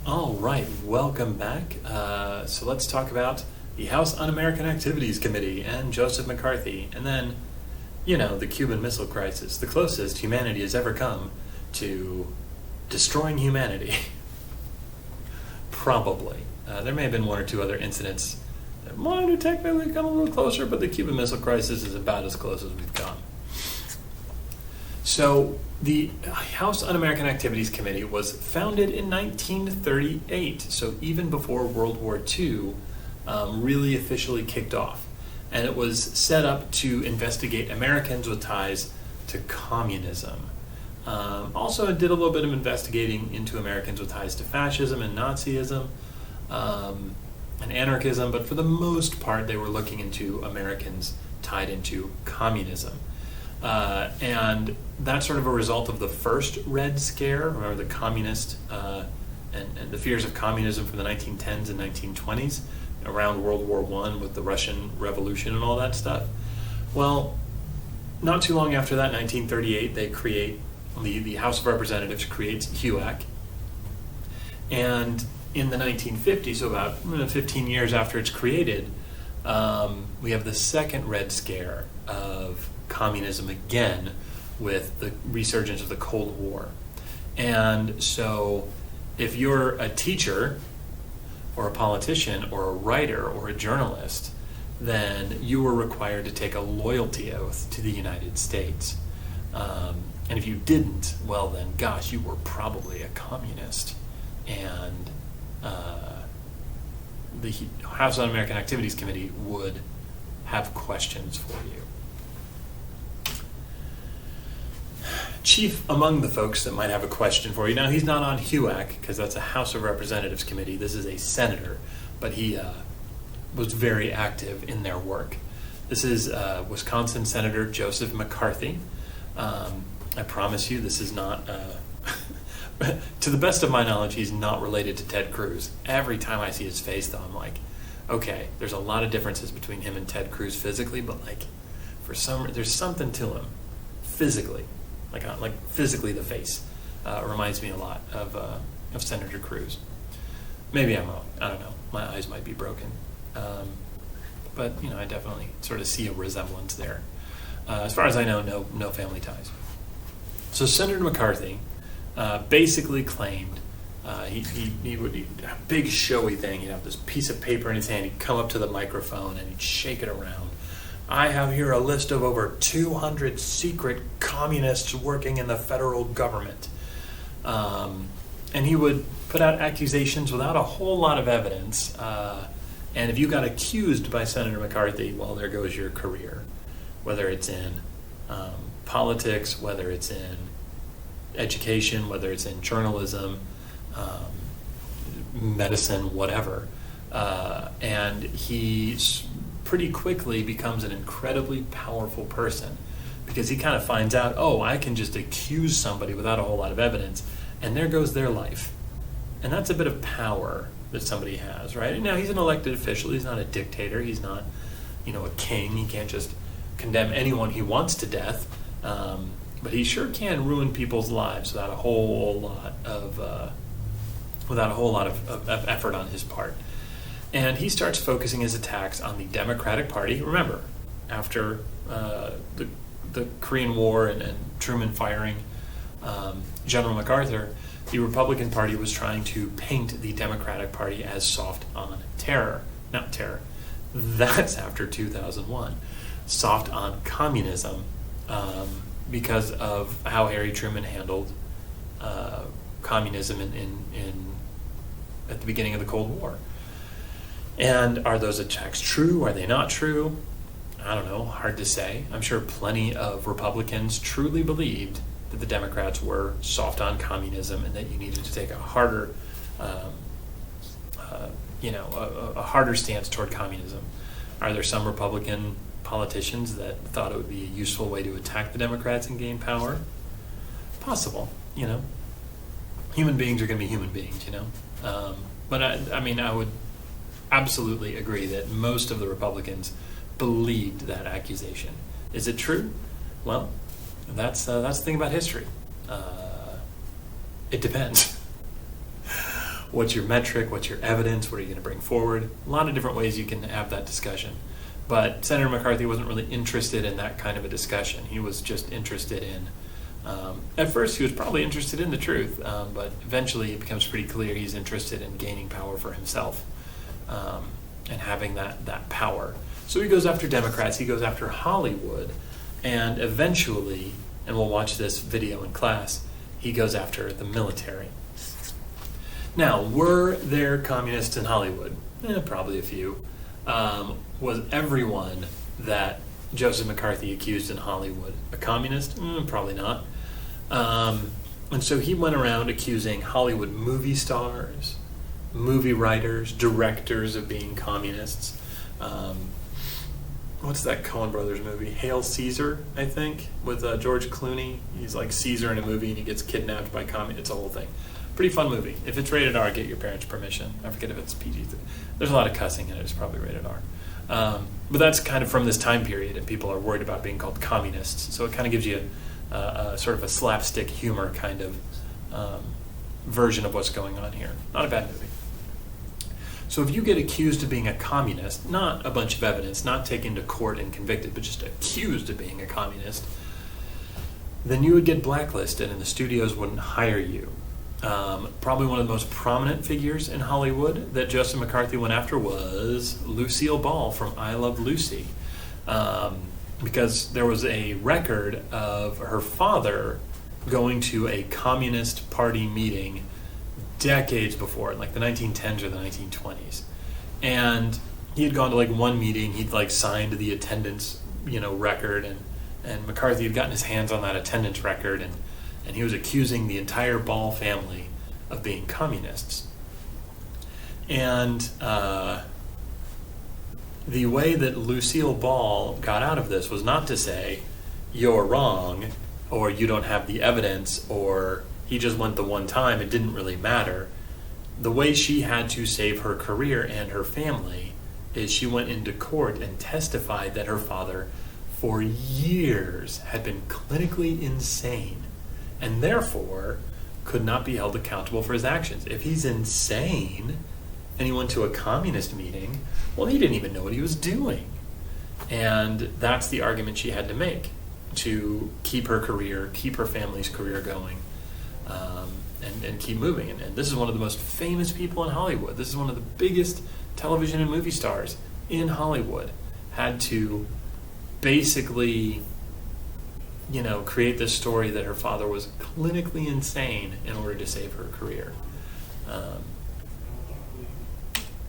All right, welcome back. So let's talk about the House Un-American Activities Committee and Joseph McCarthy, and then, the Cuban Missile Crisis, the closest humanity has ever come to destroying humanity. Probably. There may have been one or two other incidents that might have technically come a little closer, but the Cuban Missile Crisis is about as close as we've come. So the House Un-American Activities Committee was founded in 1938, so even before World War II really officially kicked off. And it was set up to investigate Americans with ties to communism. Also, it did a little bit of investigating into Americans with ties to fascism and Nazism and anarchism, but for the most part, they were looking into Americans tied into communism. And that's sort of a result of the first Red Scare. Remember the communist and the fears of communism from the 1910s and 1920s around World War I with the Russian Revolution and all that stuff. Well, not too long after that, 1938, they create, the House of Representatives creates HUAC. And in the 1950s, so about 15 years after it's created, we have the second Red Scare of communism again with the resurgence of the Cold War. And so if you're a teacher or a politician or a writer or a journalist, then you were required to take a loyalty oath to the United States. And if you didn't, well then, gosh, you were probably a communist. And the House Un-American Activities Committee would have questions for you. Chief among the folks that might have a question for you. Now, he's not on HUAC because that's a House of Representatives committee. This is a senator, but he was very active in their work. This is Wisconsin Senator Joseph McCarthy. I promise you this is not, to the best of my knowledge, he's not related to Ted Cruz. Every time I see his face, though, I'm like, okay, there's a lot of differences between him and Ted Cruz physically, but there's something to him physically. Like physically, the face reminds me a lot of Senator Cruz. Maybe I'm wrong. I don't know. My eyes might be broken, but I definitely sort of see a resemblance there. As far as I know, no family ties. So Senator McCarthy basically claimed he would have a big showy thing. He'd have this piece of paper in his hand. He'd come up to the microphone and he'd shake it around. I have here a list of over 200 secret communists working in the federal government. And he would put out accusations without a whole lot of evidence. And if you got accused by Senator McCarthy, well, there goes your career. Whether it's in politics, whether it's in education, whether it's in journalism, medicine, whatever. And he's pretty quickly becomes an incredibly powerful person because he kind of finds out, I can just accuse somebody without a whole lot of evidence, and there goes their life. And that's a bit of power that somebody has, right? Now, he's an elected official. He's not a dictator. He's not, a king. He can't just condemn anyone he wants to death. But he sure can ruin people's lives without a whole lot of effort on his part. And he starts focusing his attacks on the Democratic Party. Remember, after the Korean War and Truman firing General MacArthur, the Republican Party was trying to paint the Democratic Party as soft on terror. Not terror. That's after 2001. Soft on communism because of how Harry Truman handled communism at the beginning of the Cold War. And are those attacks true? Are they not true? I don't know. Hard to say. I'm sure plenty of Republicans truly believed that the Democrats were soft on communism and that you needed to take a harder, a harder stance toward communism. Are there some Republican politicians that thought it would be a useful way to attack the Democrats and gain power? Possible. Human beings are going to be human beings. But I would absolutely agree that most of the Republicans believed that accusation. Is it true? Well, that's the thing about history. It depends. What's your metric? What's your evidence? What are you going to bring forward? A lot of different ways you can have that discussion. But Senator McCarthy wasn't really interested in that kind of a discussion. He was just interested in, at first he was probably interested in the truth, but eventually it becomes pretty clear he's interested in gaining power for himself and having that power. So he goes after Democrats, he goes after Hollywood, and eventually, and we'll watch this video in class, he goes after the military. Now, were there communists in Hollywood? Probably a few. Was everyone that Joseph McCarthy accused in Hollywood a communist? Probably not. And so he went around accusing Hollywood movie stars, movie writers, directors of being communists. What's that Coen Brothers movie? Hail Caesar, I think, with George Clooney. He's like Caesar in a movie and he gets kidnapped by communists. It's a whole thing. Pretty fun movie. If it's rated R, get your parents' permission. I forget if it's PG. There's a lot of cussing in it. It's probably rated R. But that's kind of from this time period, and people are worried about being called communists. So it kind of gives you a sort of a slapstick humor kind of version of what's going on here. Not a bad movie. So if you get accused of being a communist, not a bunch of evidence, not taken to court and convicted, but just accused of being a communist, then you would get blacklisted and the studios wouldn't hire you. Probably one of the most prominent figures in Hollywood that Joseph McCarthy went after was Lucille Ball from I Love Lucy, because there was a record of her father going to a Communist Party meeting decades before, like the 1910s or the 1920s, and he had gone to like one meeting. He'd like signed the attendance, record, and McCarthy had gotten his hands on that attendance record, and he was accusing the entire Ball family of being communists. And the way that Lucille Ball got out of this was not to say, you're wrong, or you don't have the evidence, or he just went the one time, it didn't really matter. The way she had to save her career and her family is she went into court and testified that her father, for years, had been clinically insane, and therefore could not be held accountable for his actions. If he's insane and he went to a communist meeting, well, he didn't even know what he was doing. And that's the argument she had to make to keep her career, keep her family's career going, and keep moving. And this is one of the most famous people in Hollywood. This is one of the biggest television and movie stars in Hollywood. Had to basically create this story that her father was clinically insane in order to save her career.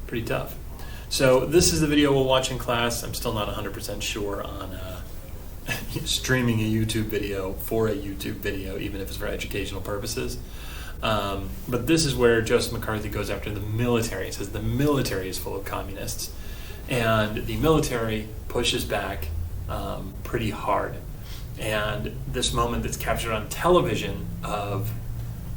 Pretty tough. So this is the video we'll watch in class. I'm still not 100% sure on streaming a YouTube video for a YouTube video, even if it's for educational purposes. But this is where Joseph McCarthy goes after the military. He says the military is full of communists. And the military pushes back pretty hard. And this moment that's captured on television of,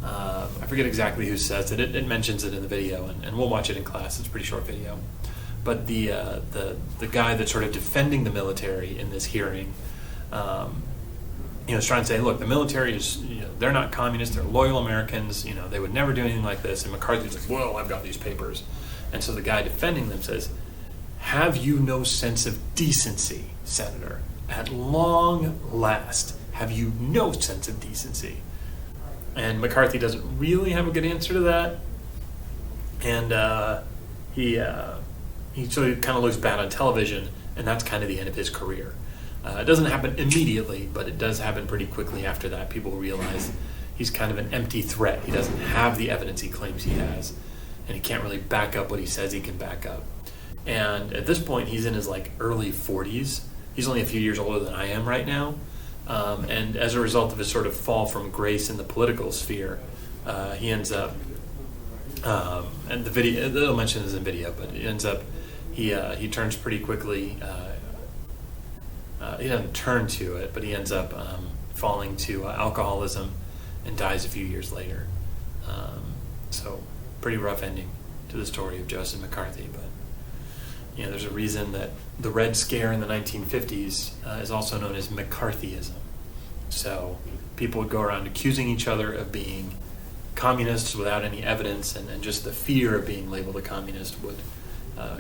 I forget exactly who says it. It mentions it in the video, and we'll watch it in class. It's a pretty short video. But the guy that's sort of defending the military in this hearing, is trying to say, look, the military is, they're not communists, they're loyal Americans, they would never do anything like this. And McCarthy's like, well, I've got these papers. And so the guy defending them says, have you no sense of decency, Senator? At long last, have you no sense of decency? And McCarthy doesn't really have a good answer to that. And he sort of kind of looks bad on television, and that's kind of the end of his career. It doesn't happen immediately, but it does happen pretty quickly after that. People realize he's kind of an empty threat. He doesn't have the evidence he claims he has, and he can't really back up what he says he can back up. And at this point, he's in his early 40s. He's only a few years older than I am right now. And as a result of his sort of fall from grace in the political sphere, he ends up, and the video, they'll mention this in video, but it ends up, he turns pretty quickly, he doesn't turn to it, but he ends up falling to alcoholism and dies a few years later. So pretty rough ending to the story of Joseph McCarthy, but there's a reason that the Red Scare in the 1950s is also known as McCarthyism. So people would go around accusing each other of being communists without any evidence, and just the fear of being labeled a communist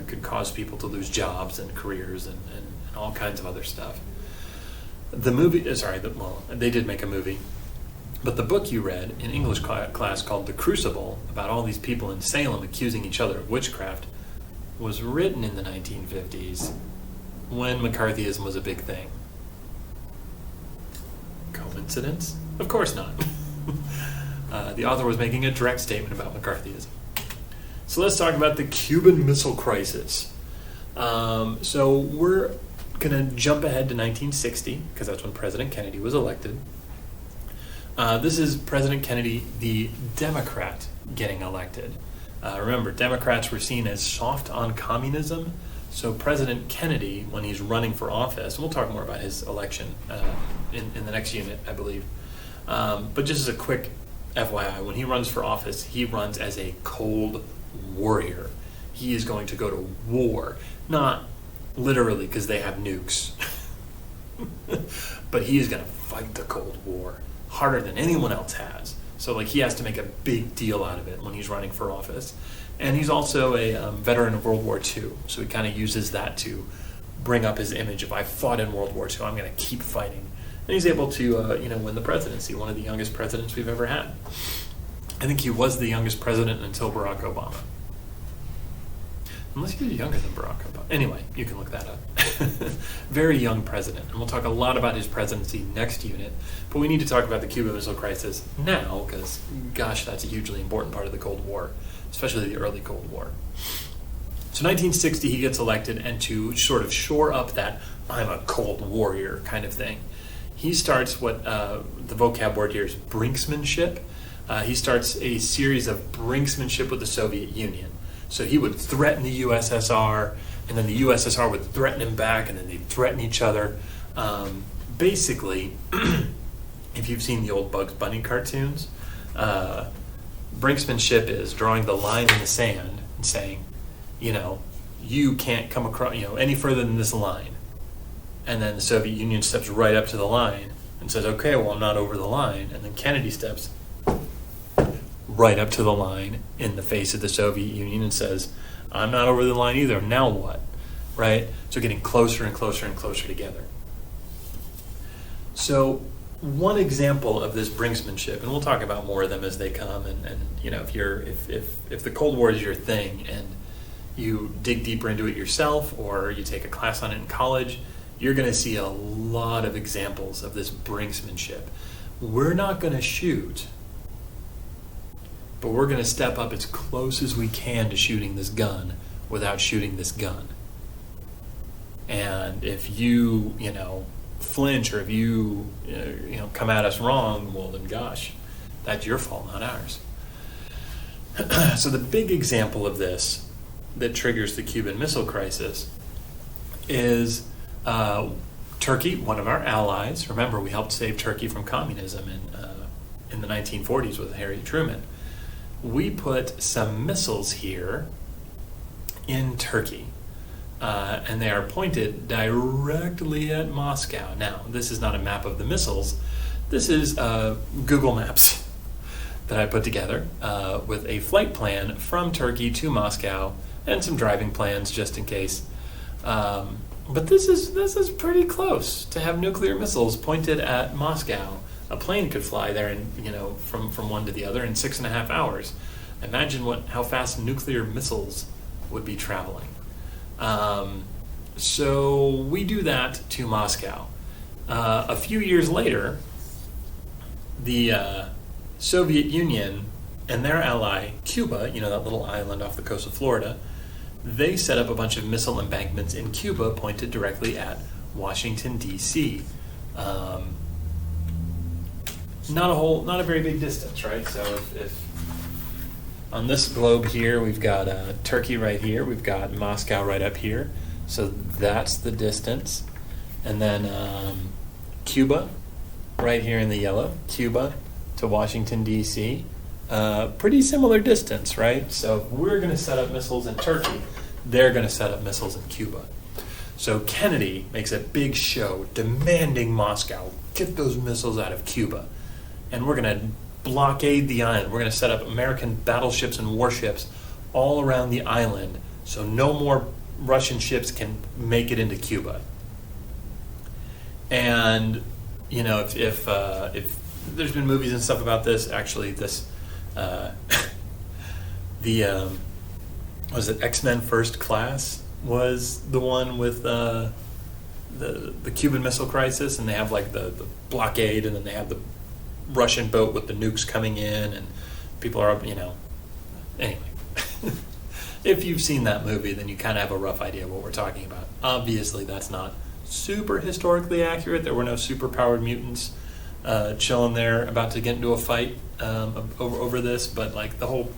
could cause people to lose jobs and careers and all kinds of other stuff. The movie, they did make a movie, but the book you read in English class called The Crucible, about all these people in Salem accusing each other of witchcraft, was written in the 1950s when McCarthyism was a big thing. Coincidence? Of course not. The author was making a direct statement about McCarthyism. So let's talk about the Cuban Missile Crisis. So we're going to jump ahead to 1960, because that's when President Kennedy was elected. This is President Kennedy, the Democrat, getting elected. Remember, Democrats were seen as soft on communism, so President Kennedy, when he's running for office, and we'll talk more about his election in the next unit, I believe, but just as a quick FYI, when he runs for office, he runs as a cold warrior. He is going to go to war, not literally because they have nukes, but he is going to fight the Cold War harder than anyone else has. So he has to make a big deal out of it when he's running for office. And he's also a veteran of World War II, so he kind of uses that to bring up his image of, I fought in World War II, I'm going to keep fighting. And he's able to win the presidency, one of the youngest presidents we've ever had. I think he was the youngest president until Barack Obama. Unless he was younger than Barack Obama. Anyway, you can look that up. Very young president. And we'll talk a lot about his presidency next unit. But we need to talk about the Cuban Missile Crisis now, because, gosh, that's a hugely important part of the Cold War, especially the early Cold War. So 1960, he gets elected, and to sort of shore up that I'm a cold warrior kind of thing, he starts what the vocab word here is brinksmanship. He starts a series of brinksmanship with the Soviet Union. So he would threaten the USSR, and then the USSR would threaten him back, and then they'd threaten each other. Basically, if you've seen the old Bugs Bunny cartoons, brinksmanship is drawing the line in the sand and saying, you can't come across, any further than this line. And then the Soviet Union steps right up to the line and says, okay, well, I'm not over the line. And then Kennedy steps right up to the line in the face of the Soviet Union and says, I'm not over the line either. Now what? Right? So getting closer and closer and closer together. So one example of this brinksmanship, and we'll talk about more of them as they come, and if the Cold War is your thing and you dig deeper into it yourself or you take a class on it in college, you're going to see a lot of examples of this brinksmanship. We're not going to shoot, but we're going to step up as close as we can to shooting this gun without shooting this gun. And if you, flinch, or if you, come at us wrong, well then gosh, that's your fault, not ours. So the big example of this that triggers the Cuban Missile Crisis is Turkey, one of our allies. Remember, we helped save Turkey from communism in the 1940s with Harry Truman. We put some missiles here in Turkey, and they are pointed directly at Moscow. Now, this is not a map of the missiles. This is Google Maps that I put together with a flight plan from Turkey to Moscow and some driving plans just in case. But this is pretty close to have nuclear missiles pointed at Moscow. A plane could fly there, and from one to the other in 6.5 hours. Imagine how fast nuclear missiles would be traveling. So we do that to Moscow. A few years later, the Soviet Union and their ally Cuba, that little island off the coast of Florida, they set up a bunch of missile embankments in Cuba pointed directly at Washington, D.C. Not a very big distance, right? So if on this globe here, we've got Turkey right here, we've got Moscow right up here, so that's the distance. And then Cuba, right here in the yellow, Cuba to Washington, D.C., pretty similar distance, right? So if we're going to set up missiles in Turkey, they're going to set up missiles in Cuba. So Kennedy makes a big show demanding Moscow get those missiles out of Cuba. And we're going to blockade the island. We're going to set up American battleships and warships all around the island so no more Russian ships can make it into Cuba. And, you know, if there's been movies and stuff about this, actually this, was it X-Men First Class was the one with the Cuban Missile Crisis, and they have like the blockade, and then they have the Russian boat with the nukes coming in, and people are, you know, anyway. If you've seen that movie, then you kind of have a rough idea of what we're talking about. Obviously, that's not super historically accurate. There were no superpowered mutants chilling there about to get into a fight over this, but like the whole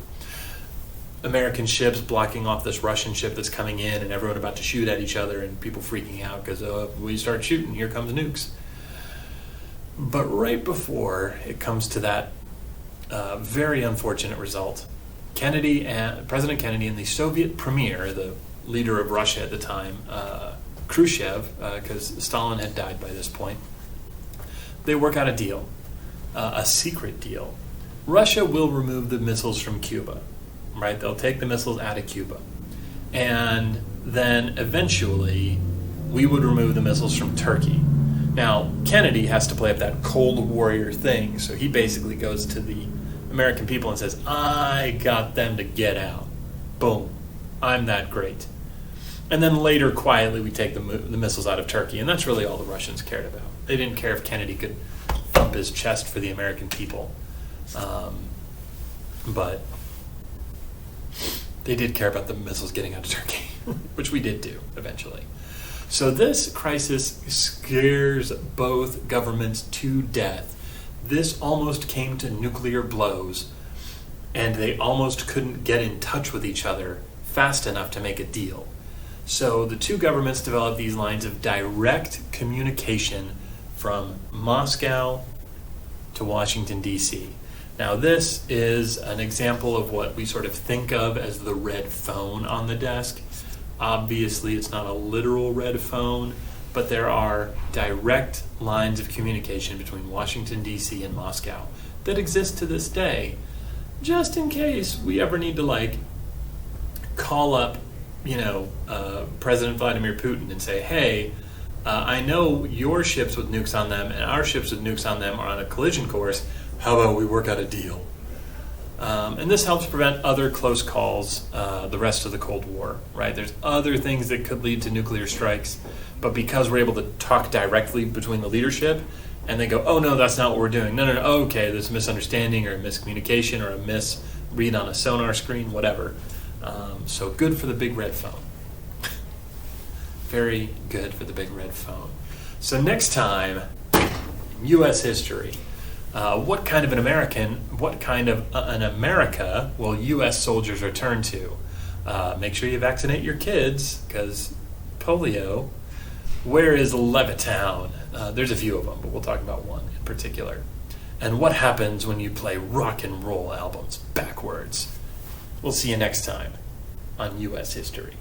American ships blocking off this Russian ship that's coming in, and everyone about to shoot at each other, and people freaking out because we start shooting, here comes nukes. But right before it comes to that very unfortunate result, President Kennedy and the Soviet premier, the leader of Russia at the time, Khrushchev, because Stalin had died by this point, they work out a deal, a secret deal. Russia will remove the missiles from Cuba, right? They'll take the missiles out of Cuba. And then eventually we would remove the missiles from Turkey. Now, Kennedy has to play up that Cold Warrior thing, so he basically goes to the American people and says, I got them to get out. Boom. I'm that great. And then later, quietly, we take the missiles out of Turkey, and that's really all the Russians cared about. They didn't care if Kennedy could thump his chest for the American people. But they did care about the missiles getting out of Turkey, which we did do eventually. So this crisis scares both governments to death. This almost came to nuclear blows, and they almost couldn't get in touch with each other fast enough to make a deal. So the two governments developed these lines of direct communication from Moscow to Washington, D.C. Now this is an example of what we sort of think of as the red phone on the desk. Obviously, it's not a literal red phone, but there are direct lines of communication between Washington, D.C. and Moscow that exist to this day, just in case we ever need to, like, call up, President Vladimir Putin and say, hey, I know your ships with nukes on them and our ships with nukes on them are on a collision course. How about we work out a deal? And this helps prevent other close calls the rest of the Cold War, right? There's other things that could lead to nuclear strikes, but because we're able to talk directly between the leadership, and they go, oh, no, that's not what we're doing. No, okay, there's a misunderstanding or a miscommunication or a misread on a sonar screen, whatever. So good for the big red phone. Very good for the big red phone. So next time, U.S. history. What kind of an America will U.S. soldiers return to? Make sure you vaccinate your kids, because polio. Where is Levittown? There's a few of them, but we'll talk about one in particular. And what happens when you play rock and roll albums backwards? We'll see you next time on U.S. History.